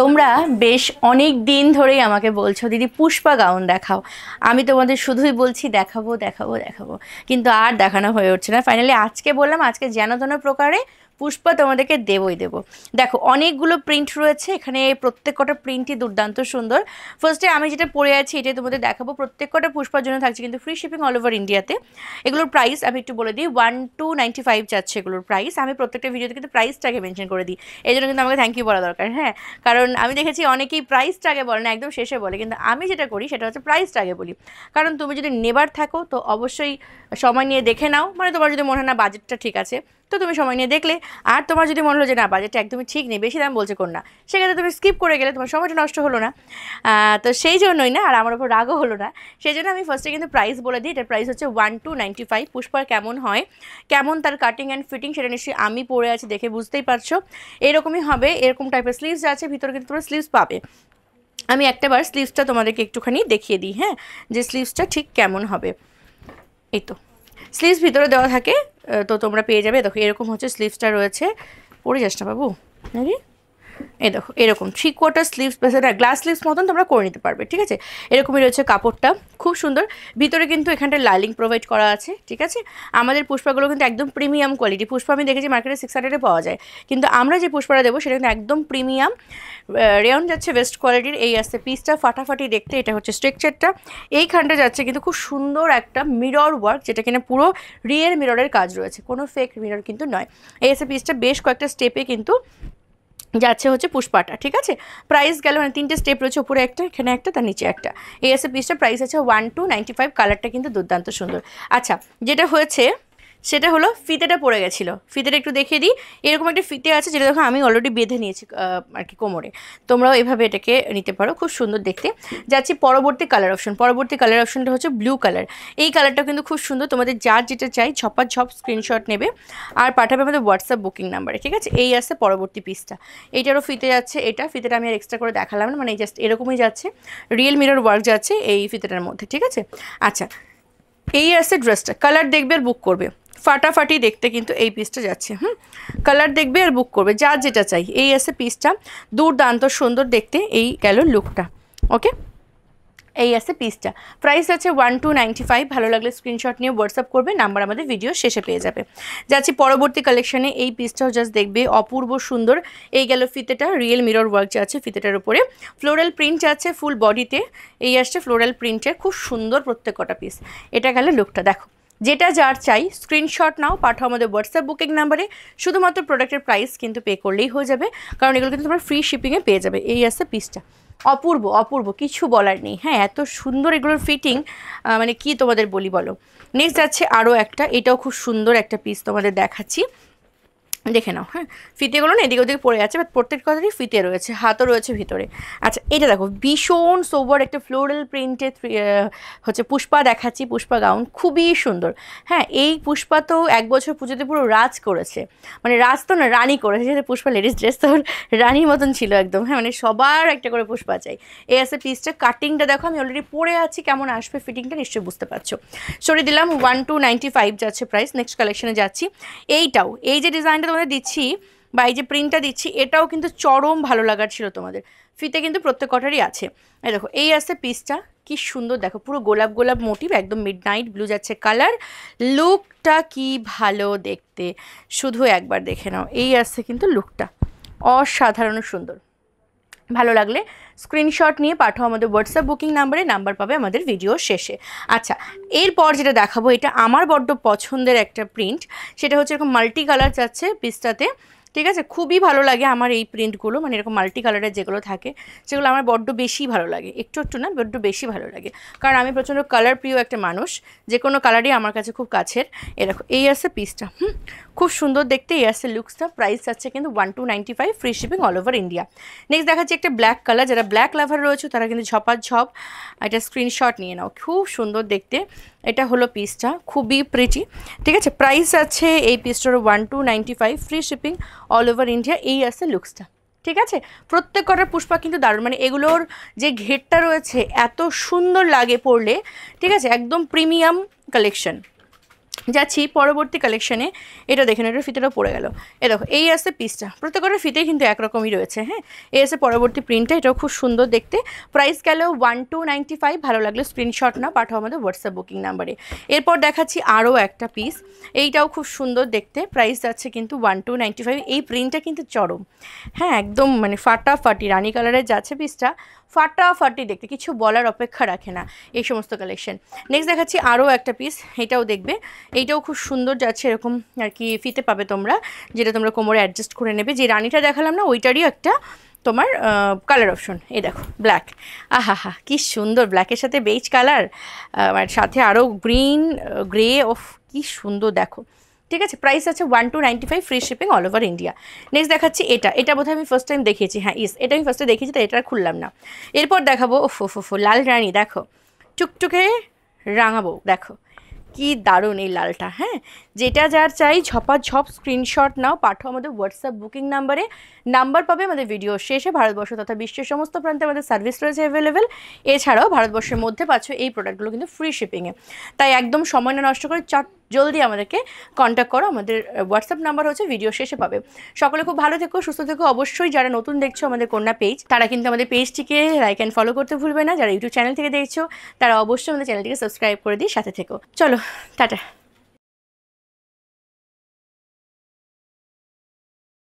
তোমরা বেশ অনেক দিন ধরেই আমাকে বলছো দিদি পুষ্পা গাউন দেখাও। আমি তোমাদের শুধুই বলছি দেখাবো দেখাবো দেখাবো, কিন্তু আর দেখানো হয়ে উঠছে না। ফাইনালি আজকে বললাম আজকে যেন তেন প্রকারে পুষ্পা তোমাদেরকে দেবই দেবো। দেখো অনেকগুলো প্রিন্ট রয়েছে এখানে, প্রত্যেক কটা প্রিন্টই দুর্দান্ত সুন্দর। ফার্স্টে আমি যেটা পরে আছি এটাই তোমাদের দেখাবো। প্রত্যেক কটা পুষ্পার জন্য থাকছে কিন্তু ফ্রি শিপিং অল ওভার ইন্ডিয়াতে। এগুলোর প্রাইস আমি একটু বলে দিই, 1295 যাচ্ছে এগুলোর প্রাইস। আমি প্রত্যেকটা ভিডিওতে কিন্তু প্রাইসটাকে মেনশন করে দিই, এই জন্য কিন্তু আমাকে থ্যাংক ইউ বলা দরকার। হ্যাঁ, কারণ আমি দেখেছি অনেকেই প্রাইসটা আগে বলে না, একদম শেষে বলে, কিন্তু আমি যেটা করি সেটা হচ্ছে প্রাইসটা আগে বলি। কারণ তুমি যদি নেবার থাকো তো অবশ্যই সময় নিয়ে দেখে নাও, মানে তোমার যদি মনে হয় না বাজেটটা ঠিক আছে তো তুমি সময় নিয়ে দেখলে, আর তোমার যদি মনে হলো যে না বাজেটটা একদমই ঠিক নেই, বেশি দাম বলছে কোন না, সেক্ষেত্রে তুমি স্কিপ করে গেলে তোমার সময়টা নষ্ট হলো না। তো সেই জন্যই না, আর আমার উপর রাগও হলো না, সেই জন্য আমি ফার্স্টে কিন্তু প্রাইস বলে দিই। এটার প্রাইস হচ্ছে 1295। পুষ্পার কেমন হয়, কেমন তার কাটিং অ্যান্ড ফিটিং সেটা নিশ্চয়ই আমি পরে আছি দেখে বুঝতেই পারছো। এরকমই হবে, এরকম টাইপের স্লিভস আছে, ভিতরে কিন্তু তোমরা স্লিভস পাবে। আমি একটাবার স্লিভসটা তোমাদেরকে একটুখানি দেখিয়ে দিই, হ্যাঁ, যে স্লিভসটা ঠিক কেমন হবে। এই তো স্লিভস ভিতরে দেওয়া থাকে, তো তোমরা পেয়ে যাবে। দেখো এরকম হচ্ছে স্লিভসটা রয়েছে, পরে যাস না বাবু, নাকি এই দেখো এরকম 3/4 স্লিভস, গ্লাস স্লিভস মতন তোমরা করে নিতে পারবে, ঠিক আছে। এরকমই রয়েছে কাপড়টা, খুব সুন্দর। ভিতরে কিন্তু এখানটা লাইলিং প্রোভাইড করা আছে, ঠিক আছে। আমাদের পুষ্পাগুলো কিন্তু একদম প্রিমিয়াম কোয়ালিটি। পুষ্পা আমি দেখেছি মার্কেটে 600-এ পাওয়া যায়, কিন্তু আমরা যে পুষ্পাটা দেবো সেটা কিন্তু একদম প্রিমিয়াম রেয়ন যাচ্ছে, বেস্ট কোয়ালিটির। এই আসছে পিসটা ফাটাফাটি দেখতে, এটা হচ্ছে স্ট্রাকচারটা। এইখানটা যাচ্ছে কিন্তু খুব সুন্দর একটা মিরর ওয়ার্ক, যেটা কিনা পুরো রিয়েল মিররের কাজ রয়েছে, কোনো ফেক মিরর কিন্তু নয়। এই আসছে পিসটা বেশ কয়েকটা স্টেপে কিন্তু যাচ্ছে হচ্ছে পুষ্পাটা, ঠিক আছে। প্রাইস গেল মানে 3টে স্টেপ রয়েছে, উপরে একটা, এখানে একটা, তার নিচে একটা। এই আছে পিসটা, প্রাইস আছে 1295। কালারটা কিন্তু দুর্দান্ত সুন্দর। আচ্ছা, যেটা হয়েছে সেটা হলো ফিতেটা পড়ে গেছিলো, ফিতেটা একটু দেখিয়ে দিই। এরকম একটা ফিতে আছে যেটা দেখো আমি অলরেডি বেঁধে নিয়েছি আর কি কোমরে, তোমরাও এভাবে এটাকে নিতে পারো, খুব সুন্দর দেখতে। যাচ্ছি পরবর্তী কালার অপশন। পরবর্তী কালার অপশনটা হচ্ছে ব্লু কালার। এই কালারটা কিন্তু খুব সুন্দর, তোমাদের যার যেটা চাই ঝপাঝপ স্ক্রিনশট নেবে আর পাঠাবে আমাদের হোয়াটসঅ্যাপ বুকিং নাম্বারে, ঠিক আছে। এই আসছে পরবর্তী পিসটা, এইটারও ফিতে যাচ্ছে। এটা ফিতেটা আমি আর এক্সট্রা করে দেখালাম না, মানে জাস্ট এরকমই যাচ্ছে, রিয়েল মিরর ওয়ার্ক যাচ্ছে এই ফিতেটার মধ্যে, ঠিক আছে। আচ্ছা, এই আসছে ড্রেসটা, কালার দেখবে আর বুক করবে, ফাটাফাটি দেখতে কিন্তু এই পিসটা যাচ্ছে। কালার দেখবে আর বুক করবে, যার যেটা চাই। এই আছে পিসটা, দুর্দান্ত সুন্দর দেখতে। এই গেল লুকটা, ওকে। এই আছে পিসটা, প্রাইস আছে 1295। ভালো লাগলে স্ক্রিনশট নিয়ে হোয়াটসঅ্যাপ করবে, নাম্বার আমাদের ভিডিও শেষে পেয়ে যাবে। যাচ্ছি পরবর্তী কালেকশানে। এই পিসটাও জাস্ট দেখবে অপূর্ব সুন্দর। এই গেল ফিতেটা, রিয়েল মিরর ওয়ার্ক যাচ্ছে ফিতেটার উপরে, ফ্লোরাল প্রিন্ট যাচ্ছে ফুল বডিতে। এই আসছে ফ্লোরাল প্রিন্টের, খুব সুন্দর প্রত্যেক কটা পিস। এটা গেল লুকটা, দেখো যেটা যার চাই স্ক্রিনশট নাও, পাঠাও আমাদের হোয়াটসঅ্যাপ বুকিং নাম্বারে। শুধুমাত্র প্রোডাক্টের প্রাইস কিন্তু পে করলেই হয়ে যাবে, কারণ এগুলো কিন্তু তোমরা ফ্রি শিপিংয়ে পেয়ে যাবে। এই আসছে পিসটা, অপূর্ব অপূর্ব, কিছু বলার নেই। হ্যাঁ, এত সুন্দর এগুলোর ফিটিং, মানে কি তোমাদের বলি বলো। নেক্সট যাচ্ছে আরও একটা, এটাও খুব সুন্দর একটা পিস তোমাদের দেখাচ্ছি, দেখে নাও। হ্যাঁ, ফিতেগুলো না এদিকে ওদিকে পড়ে যাচ্ছে, বাট প্রত্যেক কথারই ফিতে রয়েছে, হাতও রয়েছে ভিতরে। আচ্ছা, এটা দেখো ভীষণ সোবার একটা ফ্লোরাল প্রিন্টের হচ্ছে পুষ্পা দেখাচ্ছি, পুষ্পা গাউন, খুবই সুন্দর। হ্যাঁ, এই পুষ্পা তো 1 বছর পুজোতে পুরো রাজ করেছে, মানে রাজ তো না রানী করেছে, যেহেতু পুষ্পা লেডিস ড্রেস তো রানীর মতন ছিল একদম। হ্যাঁ, মানে সবার একটা করে পুষ্পা চাই। এই আছে পিসটা, কাটিংটা দেখো আমি অলরেডি পরে আছি, কেমন আসবে ফিটিংটা নিশ্চয়ই বুঝতে পারছো। সরিয়ে দিলাম, 1295 যাচ্ছে প্রাইস। নেক্সট কালেকশনে যাচ্ছি। এইটাও, এই যে ডিজাইনটা তোমাদের দিচ্ছি বা এই যে প্রিন্টটা দিচ্ছি, এটাও কিন্তু চরম ভালো লাগার ছিল তোমাদের। ফিতে কিন্তু প্রত্যেক কটারই আছে। এই দেখো এই আসছে পিসটা, কি সুন্দর দেখো, পুরো গোলাপ গোলাপ মোটিভ, একদম মিডনাইট ব্লু যাচ্ছে কালার। লুকটা কি ভালো দেখতে, শুধু একবার দেখে নাও। এই আসছে কিন্তু লুকটা অসাধারণ সুন্দর। ভালো লাগলে স্ক্রিনশট নিয়ে পাঠাও আমাদের হোয়াটসঅ্যাপ বুকিং নাম্বারে, নাম্বার পাবে আমাদের ভিডিও শেষে। আচ্ছা, এরপর যেটা দেখাবো, এটা আমার বড্ড পছন্দের একটা প্রিন্ট, সেটা হচ্ছে এরকম মাল্টি কালার যাচ্ছে পিসটাতে, ঠিক আছে। খুবই ভালো লাগে আমার এই প্রিন্টগুলো, মানে এরকম মাল্টি কালারের যেগুলো থাকে সেগুলো আমার বড্ড বেশি ভালো লাগে, একটু একটু না বড্ড বেশি ভালো লাগে, কারণ আমি প্রচণ্ড কালার প্রিয় একটা মানুষ, যে কোনো কালারই আমার কাছে খুব কাছের। এরকম এই আসছে পিসটা, খুব সুন্দর দেখতে। এই আসছে লুকসটা, প্রাইস আছে কিন্তু 1295, free shipping all over India. Next দেখাচ্ছি একটা ব্ল্যাক কালার, যারা ব্ল্যাক লাভার রয়েছে তারা কিন্তু ঝপাঝপ এটা স্ক্রিনশট নিয়ে নাও, খুব সুন্দর দেখতে। এটা হলো পিসটা, খুবই প্রিটি, ঠিক আছে। প্রাইস আছে এই পিসটার 1295, free shipping all over India. এই আসছে লুকসটা, ঠিক আছে। প্রত্যেক কটার পুষ্পা কিন্তু দারুণ, মানে এগুলোর যে ঘেরটা রয়েছে এত সুন্দর লাগে পরলে, ঠিক আছে, একদম প্রিমিয়াম কালেকশন। যাচ্ছি পরবর্তী কালেকশানে। এটা দেখেন, এটার ফিতেটাও পড়ে গেল। এ দেখো, এই আসছে পিসটা, প্রত্যেকটা ফিতেই কিন্তু একরকমই রয়েছে। হ্যাঁ, এই আসছে পরবর্তী প্রিন্টটা, এটাও খুব সুন্দর দেখতে। প্রাইস গেল 1295। ভালো লাগলো স্ক্রিনশট না পাঠাও আমাদের হোয়াটসঅ্যাপ বুকিং নাম্বারে। এরপর দেখাচ্ছি আরও একটা পিস, এইটাও খুব সুন্দর দেখতে। প্রাইস যাচ্ছে কিন্তু 1295। এই প্রিন্টটা কিন্তু চরম, হ্যাঁ একদম মানে ফাটাফাটি রানি কালারের যাচ্ছে পিসটা, ফাটাফাটি দেখতে, কিছু বলার অপেক্ষা রাখে না এই সমস্ত কালেকশন। নেক্সট দেখাচ্ছি আরও একটা পিস, এটাও দেখবে, এইটাও খুব সুন্দর যাচ্ছে। এরকম আর কি ফিতে পাবে তোমরা, যেটা তোমরা কোমরে অ্যাডজাস্ট করে নেবে। যে রানিটা দেখালাম না, ওইটারই একটা তোমার কালার অপশন। এই দেখো ব্ল্যাক, আহা হা কি সুন্দর, ব্ল্যাকের সাথে বেজ কালার, আর সাথে আরও গ্রিন গ্রে, অফ কি সুন্দর দেখো। ঠিক আছে, প্রাইস আছে 1295, free shipping all over India. Next দেখাচ্ছি এটা বোধহয় আমি ফার্স্ট টাইম দেখিয়েছি। হ্যাঁ এটা আমি ফার্স্টে দেখিয়েছি, তো এটা আর খুললাম না। এরপর দেখাবো ওফো লাল রানী, দেখো টুকটুকে রাঙাবো, দেখো কি দারুণ এই লালটা। হ্যাঁ, যেটা যার চাই ঝপাঝপ স্ক্রিনশট নাও, পাঠাও আমাদের হোয়াটসঅ্যাপ বুকিং নাম্বারে। নাম্বার পাবে আমাদের ভিডিও শেষে। ভারতবর্ষ তথা বিশ্বের সমস্ত প্রান্তে আমাদের সার্ভিস রয়েছে অ্যাভেলেবেল। এছাড়াও ভারতবর্ষের মধ্যে পাচ্ছ এই প্রোডাক্টগুলো কিন্তু ফ্রি শিপিংয়ে। তাই একদম সময় না নষ্ট করে জলদি আমাদেরকে কন্ট্যাক্ট করো। আমাদের হোয়াটসঅ্যাপ নাম্বার হচ্ছে ভিডিও শেষে পাবে। সকলে খুব ভালো থেকো, সুস্থ থেকো। অবশ্যই যারা নতুন দেখছো আমাদের কন্যা পেজ, তারা কিন্তু আমাদের পেজটিকে লাইক অ্যান্ড ফলো করতে ভুলবে না। যারা ইউটিউব চ্যানেল থেকে দেখছো, তারা অবশ্যই আমাদের চ্যানেলটিকে সাবস্ক্রাইব করে দিয়ে সাথে থেকো। চলো টাটা।